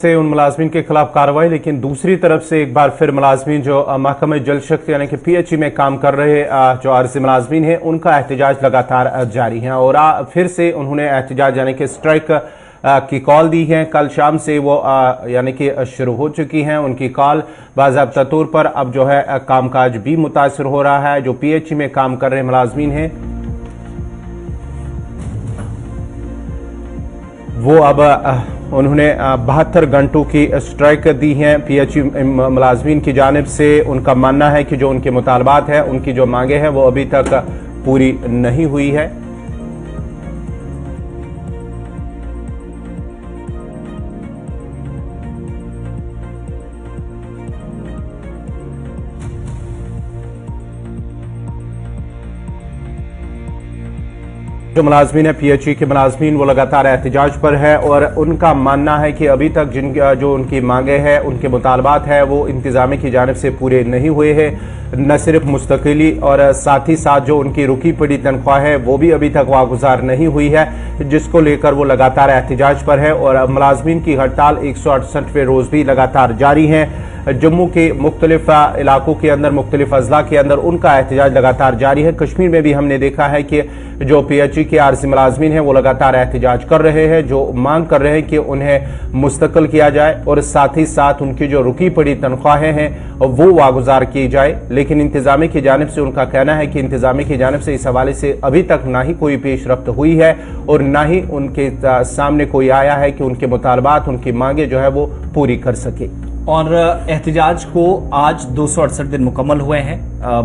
से उन मुलाजमीन के खिलाफ कार्रवाई, लेकिन दूसरी तरफ से एक बार फिर मुलाजमीन जो महकमा जल शक्ति यानी कि PHE में काम कर रहे जो आरजी मुलाजमीन हैं उनका एहतजाज लगातार जारी है और फिर से उन्होंने एहतजाज यानी कि स्ट्राइक की कॉल दी है। कल शाम से वो यानी कि शुरू हो चुकी हैं उनकी कॉल। बाज़ाब्ता तौर पर अब जो है कामकाज भी मुतासर हो रहा है। जो PHE में काम कर रहे मुलाजमीन हैं वो अब उन्होंने 72 घंटों की स्ट्राइक दी है। PHE मुलाजमीन की जानिब से उनका मानना है कि जो उनके मुतालबात है, उनकी जो मांगे हैं वो अभी तक पूरी नहीं हुई है। जो मुलाजमीन है PHE के मुलाजमीन वो लगातार एहतजाज पर है और उनका मानना है कि अभी तक जो उनकी मांगे हैं, उनके मुतालबात है वो इंतजामिया की जानिब से पूरे नहीं हुए हैं। न सिर्फ मुस्तकिली और साथ ही साथ जो उनकी रुकी पड़ी तनख्वाह है वो भी अभी तक वागुजार नहीं हुई है, जिसको लेकर वो लगातार एहतजाज पर है। और मुलाजमीन की हड़ताल 168वें रोज भी लगातार जारी है। जम्मू के मुख्तलिफ इलाकों के अंदर, मुख्तलिफ अजला के अंदर उनका एहतजाज लगातार जारी है। कश्मीर में भी हमने देखा है कि जो PHE के आरजी मुलाजमीन हैं वो लगातार एहतजाज कर रहे हैं, जो मांग कर रहे हैं कि उन्हें मुस्तकिल किया जाए और साथ ही साथ उनकी जो रुकी पड़ी तनख्वाहें हैं वो वागुजार की जाए। लेकिन इंतजामिया की जानिब से उनका कहना है कि इंतजामिया की जानिब से इस हवाले से अभी तक ना ही कोई पेशरफ्त हुई है और ना ही उनके सामने कोई आया है कि उनके मुतालबात, उनकी मांगे जो है वो पूरी कर सके। और एहतजाज को आज 268 दिन मुकम्मल हुए हैं,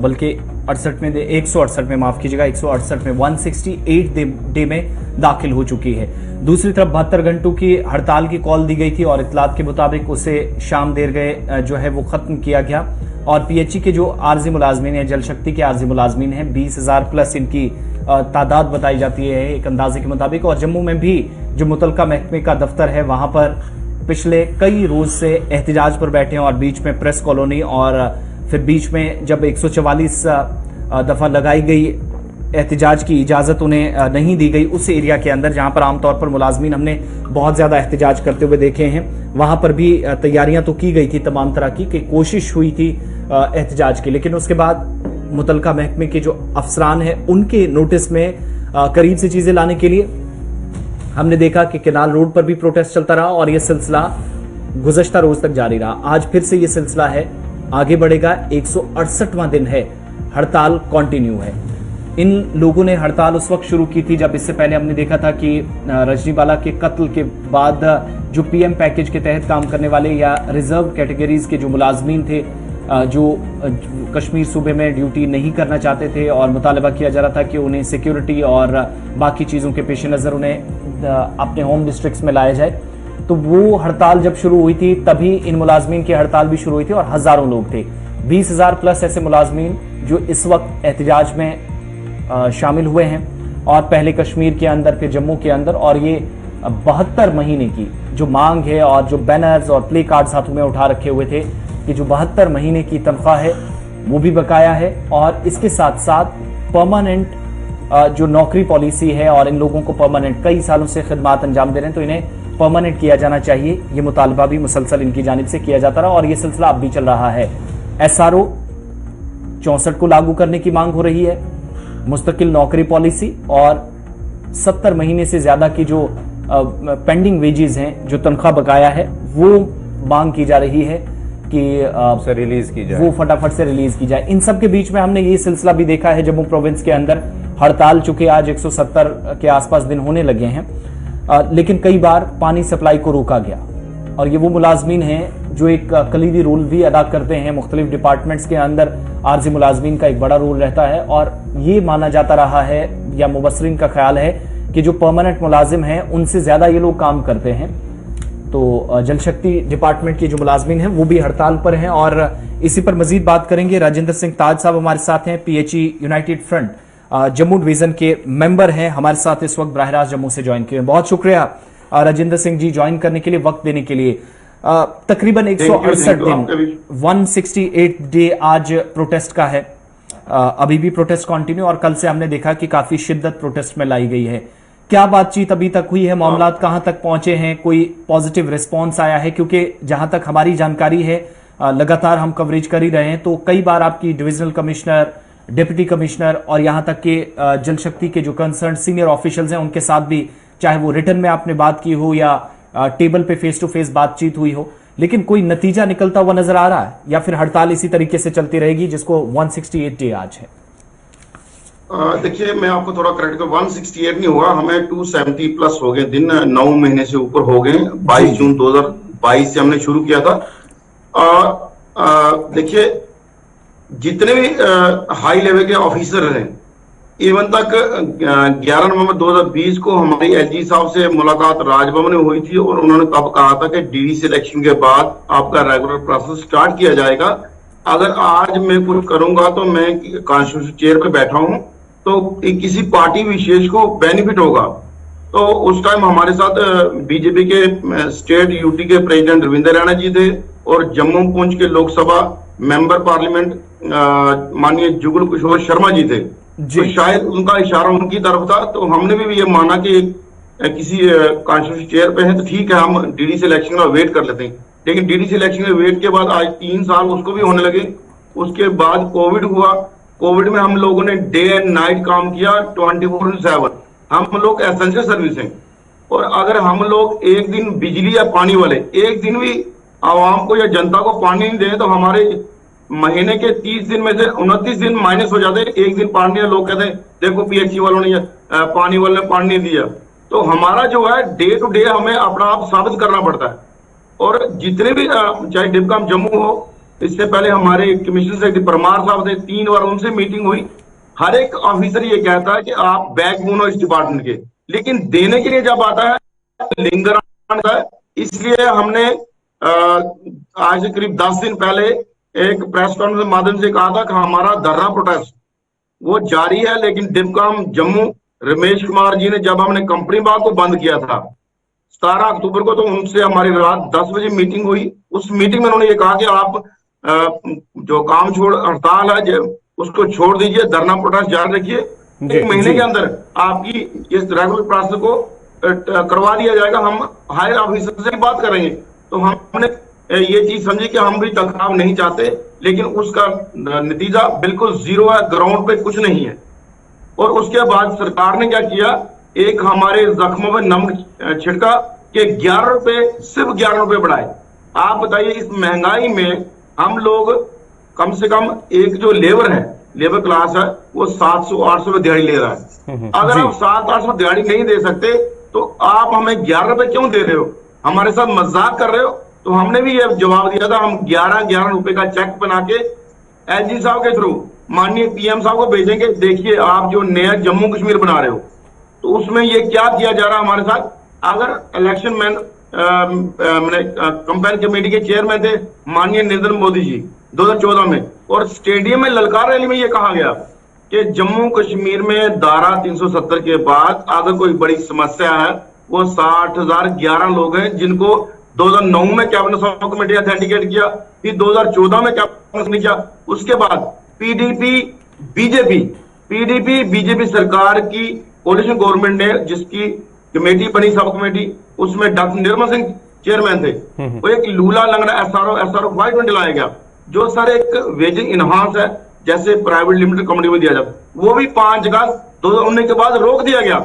बल्कि 168 में माफ कीजिएगा 168 में 168 डे में दाखिल हो चुकी है। दूसरी तरफ 72 घंटों की हड़ताल की कॉल दी गई थी और इतलात के मुताबिक उसे शाम देर गए जो है वो खत्म किया गया। और PHE के जो आरजी मुलाजमीन है, जल शक्ति के आरजी मुलाजमीन है, 20,000 प्लस इनकी तादाद बताई जाती है एक अंदाजे के मुताबिक। और जम्मू में भी जो मुतलका महकमे का दफ्तर है वहां पर पिछले कई रोज से एहतजाज पर बैठे हैं और बीच में प्रेस कॉलोनी और फिर बीच में जब 144 दफा लगाई गई एहतजाज की इजाजत उन्हें नहीं दी गई उस एरिया के अंदर जहां पर आमतौर पर मुलाजमीन हमने बहुत ज्यादा एहतजाज करते हुए देखे हैं, वहां पर भी तैयारियां तो की गई थी तमाम तरह की कोशिश हुई थी एहतजाज की। लेकिन उसके बाद मुतलका महकमे के जो अफसरान है उनके नोटिस में करीब से चीजें लाने के लिए हमने देखा कि केनाल रोड पर भी प्रोटेस्ट चलता रहा और यह सिलसिला गुज़श्ता रोज तक जारी रहा। आज फिर से यह सिलसिला है, आगे बढ़ेगा। 168वां दिन है, हड़ताल कंटिन्यू है। इन लोगों ने हड़ताल उस वक्त शुरू की थी जब इससे पहले हमने देखा था कि रजनीवाला के कत्ल के बाद जो PM पैकेज के तहत काम करने वाले या रिजर्व कैटेगरीज के जो मुलाजमीन थे जो कश्मीर सूबे में ड्यूटी नहीं करना चाहते थे और मुतालबा किया जा रहा था कि उन्हें सिक्योरिटी और बाकी चीज़ों के पेश नज़र उन्हें अपने होम डिस्ट्रिक्ट्स में लाया जाए, तो वो हड़ताल जब शुरू हुई थी तभी इन मुलाजमीन की हड़ताल भी शुरू हुई थी और हज़ारों लोग थे। 20,000 प्लस ऐसे मुलाजमीन जो इस वक्त एहतजाज में शामिल हुए हैं और पहले कश्मीर के अंदर फिर जम्मू के अंदर। और ये 72 महीने की जो मांग है और जो बैनर्स और प्ले कार्ड्स हाथों में उठा रखे हुए थे कि जो 72 महीने की तनख्वाह है वो भी बकाया है और इसके साथ साथ परमानेंट जो नौकरी पॉलिसी है और इन लोगों को परमानेंट कई सालों से खिदमात अंजाम दे रहे हैं तो इन्हें परमानेंट किया जाना चाहिए। ये मुतालबा भी मुसलसल इनकी जानिब से किया जाता रहा और ये सिलसिला अब भी चल रहा है। SRO 64 को लागू करने की मांग हो रही है, मुस्तकिल नौकरी पॉलिसी और 70 महीने से ज्यादा की जो पेंडिंग वेजेस हैं, जो तनख्वाह बकाया है, वो मांग की जा रही है कि रिलीज की जाए, वो फटाफट से रिलीज की जाए। इन सब के बीच में हमने ये सिलसिला भी देखा है जम्मू प्रोविंस के अंदर हड़ताल, चुके आज 170 के आसपास दिन होने लगे हैं, लेकिन कई बार पानी सप्लाई को रोका गया। और ये वो मुलाजमीन हैं जो एक कलीदी रोल भी अदा करते हैं मुख्तलिफ डिपार्टमेंट्स के अंदर। आरजी मुलाजमीन का एक बड़ा रोल रहता है और ये माना जाता रहा है या मुबस्सरीन का ख्याल है कि जो परमानेंट मुलाजिम हैं उनसे ज्यादा ये लोग काम करते हैं। तो जल शक्ति डिपार्टमेंट के जो मुलाजमीन हैं वो भी हड़ताल पर हैं और इसी पर मजीद बात करेंगे। राजेंद्र सिंह ताज साहब हमारे साथ हैं, PHE United front Jammu division के मेंबर हैं, हमारे साथ इस वक्त बराह रास्त जम्मू से ज्वाइन किए। बहुत शुक्रिया राजेंद्र सिंह जी ज्वाइन करने के लिए, वक्त देने के लिए। तकरीबन 168 दिन, 168 डे आज प्रोटेस्ट का है। अभी भी प्रोटेस्ट कंटिन्यू और कल से हमने देखा कि काफी शिद्दत प्रोटेस्ट में लाई गई है। क्या बातचीत अभी तक हुई है, मामलात कहां तक पहुंचे हैं, कोई पॉजिटिव रिस्पॉन्स आया है? क्योंकि जहां तक हमारी जानकारी है, लगातार हम कवरेज कर ही रहे हैं, तो कई बार आपकी डिविजनल कमिश्नर, डिप्टी कमिश्नर और यहां तक के जल शक्ति के जो कंसर्न सीनियर ऑफिशियल्स हैं उनके साथ भी, चाहे वो रिटर्न में आपने बात की हो या टेबल पे फेस टू फेस बातचीत हुई हो, लेकिन कोई नतीजा निकलता हुआ नजर आ रहा है या फिर हड़ताल इसी तरीके से चलती रहेगी जिसको 168 डे आज है? देखिए, मैं आपको थोड़ा करेक्ट करूं, 168 नहीं हुआ, हमें 270 प्लस हो गए दिन, 9 महीने से ऊपर हो गए। 22 जून 2022 से हमने शुरू किया था। देखिए, जितने भी हाई लेवल के ऑफिसर हैं, इवन तक 11 नवंबर 2020 को हमारी एलजी साहब से मुलाकात राजभवन में हुई थी और उन्होंने तब कहा था कि डीडी सिलेक्शन के बाद आपका रेगुलर प्रोसेस स्टार्ट किया जाएगा। अगर आज मैं कुछ करूंगा तो मैं कॉन्स्टिट्यूशन चेयर पे बैठा हूं तो किसी पार्टी विशेष को बेनिफिट होगा। तो उस टाइम हमारे साथ बीजेपी के स्टेट यूटी के प्रेसिडेंट रविंदर रैना जी थे और जम्मू पुंछ के लोकसभा मेंबर पार्लियामेंट माननीय जुगल किशोर शर्मा जी थे। तो शायद उनका इशारा उनकी तरफ था, तो हमने भी ये माना कि किसी कॉन्स्टिट्यूशन चेयर पे है तो ठीक है, हम डीडी सिलेक्शन का वेट कर लेते हैं। लेकिन डीडी सिलेक्शन के वेट के बाद आज 3 साल उसको भी होने लगे। उसके बाद कोविड हुआ। कोविड में हम लोगों ने डे एंड नाइट काम किया, 24/7। हम लोग एसेंशियल सर्विस हैं और अगर हम लोग एक दिन बिजली या पानी वाले एक दिन भी आवाम को या जनता को पानी नहीं दें तो हमारे महीने के 30 दिन में से 29 दिन माइनस हो जाते। एक दिन पानी, लोग कहते हैं देखो पीएचसी वालों ने पानी वाले ने पानी नहीं दिया। तो हमारा जो है डे टू डे हमें अपना आप साबित करना पड़ता है। और जितने भी चाहे डिपकाम जम्मू हो, इससे पहले हमारे कमिश्नर सेक्रेटरी परमार साहब थे, 3 बार उनसे मीटिंग हुई। हर एक ऑफिसर ये कहता है कि आप बैकबोन हो इस डिपार्टमेंट के, लेकिन देने के लिए जब आता है लिंगर आता है। इसलिए हमने आज से करीब 10 दिन पहले एक प्रेस कॉन्फ्रेंस के माध्यम से कहा था कि हमारा धरना प्रोटेस्ट वो जारी है। लेकिन डिपकाम जम्मू रमेश कुमार जी ने जब हमने कंपनी बाग को बंद किया था 17 अक्टूबर को, तो उनसे हमारी रात 10 बजे मीटिंग हुई। उस मीटिंग में उन्होंने ये कहा कि आप जो काम छोड़ हड़ताल है उसको छोड़ दीजिए, धरना प्रोटेस्ट जारी रखिए। 1 महीने के अंदर आपकी इस रेगुलर प्रोसेस को करवा दिया जाएगा। हम हायर ऑफिसर से बात करेंगे। तो हमने ये चीज समझी कि हम भी टकराव नहीं चाहते, लेकिन उसका नतीजा बिल्कुल जीरो है, ग्राउंड पे कुछ नहीं है। और उसके बाद सरकार ने क्या किया, एक हमारे जख्मों में नमक छिड़का कि 11 रुपए, सिर्फ 11 रुपए बढ़ाए। आप बताइए, इस महंगाई में हम लोग कम से कम एक जो लेबर है, लेबर क्लास है, वो 700-800 रुपए दिहाड़ी ले रहा है। अगर आप 700-800 दिहाड़ी नहीं दे सकते तो आप हमें 11 रुपए क्यों दे रहे हो? हमारे साथ मजाक कर रहे हो? तो हमने भी ये जवाब दिया था, हम 11-11 रुपए का चेक बना के एलजी साहब के थ्रू माननीय पीएम साहब को भेजेंगे। देखिए, आप जो नया जम्मू कश्मीर बना रहे हो, तो उसमें ये क्या किया जा रहा है हमारे साथ। अगर इलेक्शन मैन कंपेन कमेटी के चेयरमैन थे माननीय नरेंद्र मोदी जी 2014 में, और स्टेडियम में ललकार रैली में ये कहा गया कि जम्मू कश्मीर में धारा 370 के बाद अगर कोई बड़ी समस्या है, वो 60,011 लोग हैं जिनको 2009 में कैबिनेट सब कमेटी ऑथेंटिकेट किया, फिर 2014 में कैबिनेट किया। उसके बाद पीडीपी बीजेपी सरकार की कोalition गवर्नमेंट ने जिसकी कमेटी बनी, सब कमेटी, उसमें डॉक्टर निर्मल सिंह चेयरमैन थे। वो एक लूला लंगड़ा एसआरओ 520 लाया गया, जो सर एक वेजिंग इनहांस है, जैसे प्राइवेट लिमिटेड कंपनी में दिया जाता, वो भी 5 अगस्त 2019 के बाद रोक दिया गया।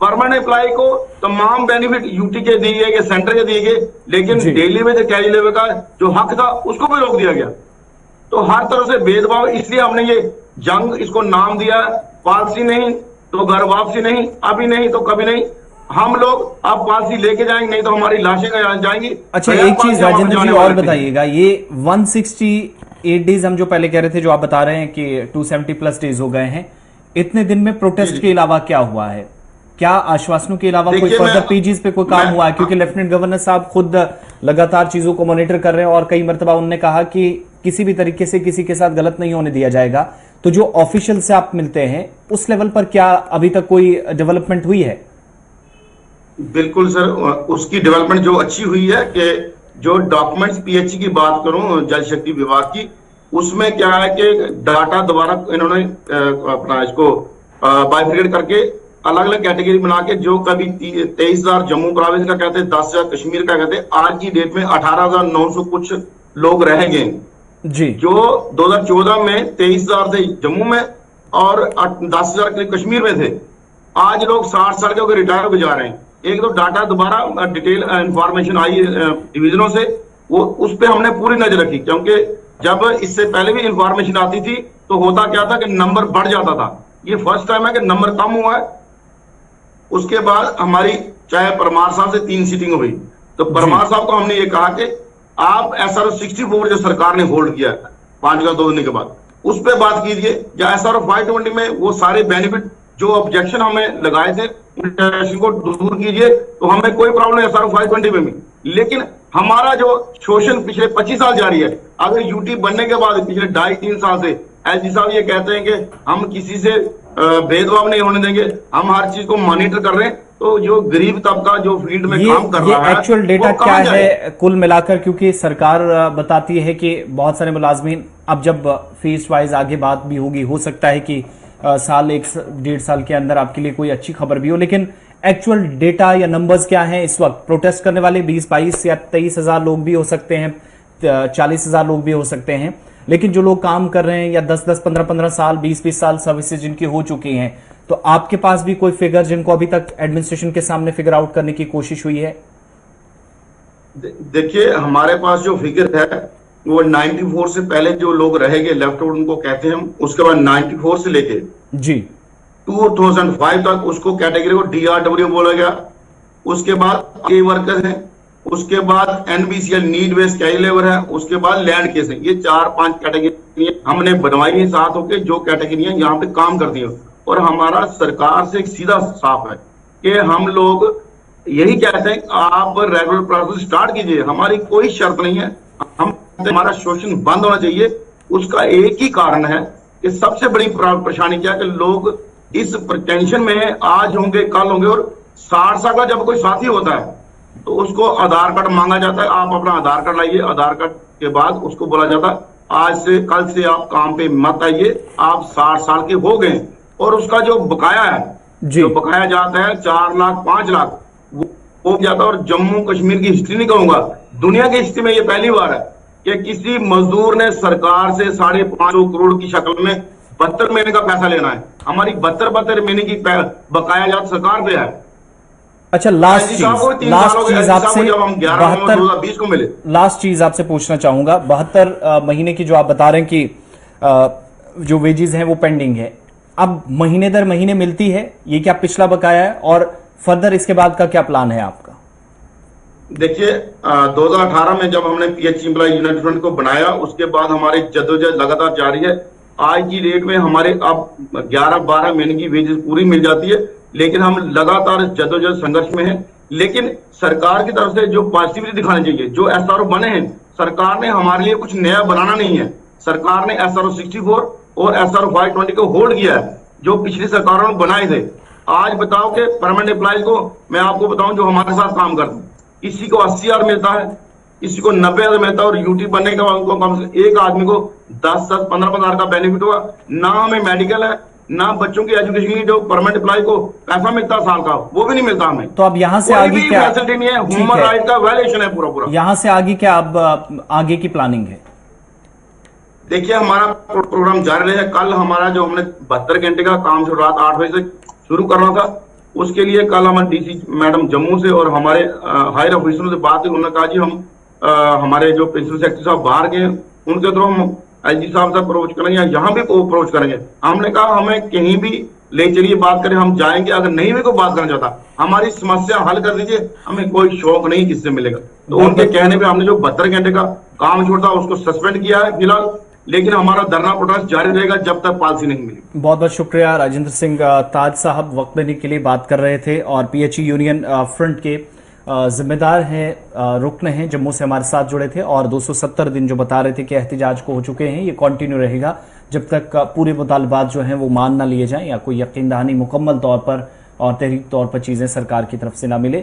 परमानेंट एम्प्लॉय को तमाम बेनिफिट यूटी के दिए गए, सेंटर के दिए गए, लेकिन डेली में कैरी लेबर का जो हक था उसको भी रोक दिया गया। तो हर तरह से भेदभाव, इसलिए हमने ये जंग इसको नाम दिया, पॉलिसी नहीं तो घर वापसी नहीं, अभी नहीं तो कभी नहीं। हम लोग अब पॉलिसी लेके जाएंगे, नहीं तो हमारी लाशें जाएंगी। अच्छा, एक चीज राजेंद्र जी और बताइएगा, ये 168 डेज हम जो पहले कह रहे थे, जो आप बता रहे हैं कि 270 प्लस डेज हो गए हैं, इतने दिन में प्रोटेस्ट के अलावा क्या हुआ है? क्या आश्वासनों के अलावा कोई फर्दर पेजेस पे कोई काम हुआ है? क्योंकि लेफ्टिनेंट गवर्नर साहब खुद लगातार चीजों को मॉनिटर कर रहे हैं और कई मरतबा उन्होंने कहा कि किसी भी तरीके से किसी के साथ गलत नहीं होने दिया जाएगा। तो जो ऑफिशियल से आप मिलते हैं, उस लेवल पर क्या अभी तक कोई डेवलपमेंट हुई है? बिल्कुल सर, उसकी डेवलपमेंट जो अच्छी हुई है कि जो डॉक्यूमेंट्स पीएचई की बात करूं जल शक्ति विभाग की, उसमें क्या है कि डाटा दोबारा इन्होंने अपना इसको बाइफिकेट करके अलग अलग कैटेगरी बना के, जो कभी 23,000 जम्मू प्रोविंस का कहते, 10,000 कश्मीर का कहते, आज की डेट में 18,900 कुछ लोग रह गए जी। जो 2014 में 23,000 थे जम्मू में और 10,000 कश्मीर में थे। आज लोग 60 साल के होकर रिटायर हो जा रहे हैं। एक तो डाटा दोबारा डिटेल इंफॉर्मेशन आई डिविजनों से, वो उस पर हमने पूरी नजर रखी, क्योंकि जब इससे पहले भी इंफॉर्मेशन आती थी तो होता क्या था कि नंबर बढ़ जाता था। ये फर्स्ट टाइम है कि नंबर कम हुआ है। उसके बाद हमारी चाहे परमार साहब से 3 सीटिंग हुई, तो परमार साहब को हमने ये कहा कि आप SRO 64 जो सरकार ने होल्ड किया 5 का 2 दिन के बाद, उस पर बात कीजिए, या SRO 520 में वो सारे बेनिफिट जो ऑब्जेक्शन हमें लगाए थे उन को दूर कीजिए, तो हमें कोई प्रॉब्लम नहीं SRO 520 में भी। लेकिन हमारा जो शोषण पिछले 25 साल जारी है, अगर यूटी बनने के बाद पिछले 2.5-3 साल से LG साहब ये कहते हैं कि हम किसी से भेदभाव नहीं होने देंगे, हम हर चीज को मॉनिटर कर रहे हैं, तो जो गरीब तबका जो फील्ड में काम कर रहा है, एक्चुअल डेटा क्या है कुल मिलाकर? क्योंकि सरकार बताती है कि बहुत सारे मुलाजमीन, अब जब फेज वाइज आगे बात भी होगी, हो सकता है कि साल 1-1.5 साल के अंदर आपके लिए कोई अच्छी खबर भी हो, लेकिन एक्चुअल डेटा या नंबर्स क्या हैं इस वक्त? प्रोटेस्ट करने वाले 20-22 या 23,000 लोग भी हो सकते हैं, 40,000 लोग भी हो सकते हैं, लेकिन जो लोग काम कर रहे हैं या 10-10, 15-15 साल, 20-20 साल सर्विसेज जिनकी हो चुकी हैं, तो आपके पास भी कोई फिगर जिनको अभी तक एडमिनिस्ट्रेशन के सामने फिगर आउट करने की कोशिश हुई है? देखिए, हमारे पास जो फिगर है वो 94 से पहले जो लोग रहेंगे लेफ्ट आउट उनको कहते हैं हम, उसके बाद 94 से लेके जी 2005 तक उसको कैटेगरी को DRW बोला गया। उसके बाद के वर्कर्स हैं, उसके बाद NBCL need based carry labour है, उसके बाद लैंड केस है। ये 4-5 कैटेगरी हमने बनवाई है साथ होके, जो कैटेगरियां यहाँ पे काम करती है। और हमारा सरकार से एक सीधा साफ है कि हम लोग यही कहते हैं आप रेगुलर प्रोसेस स्टार्ट कीजिए, हमारी कोई शर्त नहीं है। हम हमारा शोषण बंद होना चाहिए। उसका एक ही कारण है कि सबसे बड़ी परेशानी क्या है कि लोग इस टेंशन में आज होंगे कल होंगे, और 60 साल का जब कोई साथी होता है तो उसको आधार कार्ड मांगा जाता है, आप अपना आधार कार्ड लाइए। आधार कार्ड के बाद उसको बोला जाता है आज से कल से आप काम पे मत आइए, आप 60 साल के हो गए। और उसका जो बकाया है, जो बकाया जाता है 4 लाख 5 लाख वो जाता है। और जम्मू कश्मीर की हिस्ट्री नहीं कहूंगा, दुनिया की हिस्ट्री में ये पहली बार है कि किसी मजदूर ने सरकार से 550 करोड़ की शक्ल में 72 महीने का पैसा लेना है। हमारी 72 महीने की बकाया जात सरकार पे है। अच्छा, लास्ट चीज आपसे, जब हम 11/2020 को मिले, लास्ट चीज आपसे पूछना चाहूंगा, 72 महीने की जो आप बता रहे हैं कि जो वेजेस हैं वो पेंडिंग है, अब महीने दर महीने मिलती है, ये क्या पिछला बकाया है? और फर्दर इसके बाद का क्या प्लान है आपका? देखिए, 2018 में जब हमने PH एम्प्लॉय यूनिट फ्रंट को बनाया, उसके बाद हमारी जद्दोजहद लगातार जारी है। आज की डेट में हमारे अब 11-12 महीने की वेजेस पूरी मिल जाती है, लेकिन हम लगातार जद्दोजहद संघर्ष में हैं। लेकिन सरकार की तरफ से जो पॉजिटिविटी दिखानी चाहिए, जो SRO बने हैं, सरकार ने हमारे लिए कुछ नया बनाना नहीं है। सरकार ने SRO 64 और SRO 520 को होल्ड किया है, जो पिछली सरकारों ने बनाए थे। आज बताओ कि परमानेंट एम्प्लॉयज को मैं आपको बताऊं जो हमारे साथ काम करते हैं, किसी को 80,000 मिलता है, किसी को 90,000 मिलता है, और यूटी बनने के बाद उनको कम से एक आदमी को 10-15,000 का बेनिफिट हुआ। ना हमें मेडिकल है, ना बच्चों की एजुकेशन की जो परमानेंट एम्प्लॉय को पैसा मिलता है साल का, वो भी नहीं मिलता हमें। तो अब यहाँ से आगे क्या फैसिलिटी नहीं है, ह्यूमन राइट का वायलेशन है पूरा। यहाँ से आगे क्या अब आगे की प्लानिंग है? देखिए, हमारा प्रोग्राम जारी रहेगा। कल हमारा जो हमने 72 घंटे का काम रात 8 बजे से शुरू करना था, उसके लिए कल हमारे DC मैडम जम्मू से और हमारे हायर ऑफिसरों से बात हुई। उन्होंने कहा जी हम हमारे जो प्रिंसिपल सेक्रेटरी साहब बाहर गए, उनके थ्रू हम LG साहब से अप्रोच करेंगे, यहाँ भी अप्रोच करेंगे। हमने कहा हमें कहीं भी ले चलिए, बात करें, हम जाएंगे। अगर नहीं भी कोई बात करना चाहता, हमारी समस्या हल कर दीजिए, हमें कोई शौक नहीं किससे मिलेगा। तो उनके कहने पे हमने जो 72 घंटे का काम छोड़ा उसको सस्पेंड किया है फिलहाल, लेकिन हमारा धरना प्रोटेस्ट जारी रहेगा जब तक पॉलिसी नहीं मिली। बहुत बहुत शुक्रिया राजेंद्र सिंह ताज साहब, वक्त देने के लिए बात कर रहे थे। और PHE यूनियन फ्रंट के जिम्मेदार हैं, रुकन हैं, जम्मू से हमारे साथ जुड़े थे। और 270 दिन जो बता रहे थे कि एहतिजाज को हो चुके हैं, ये कंटिन्यू रहेगा जब तक पूरे मुतालबात जो हैं वो मान ना लिए जाएं या कोई यकीन दहानी मुकम्मल तौर पर और तहरीक तौर पर चीज़ें सरकार की तरफ से ना मिले।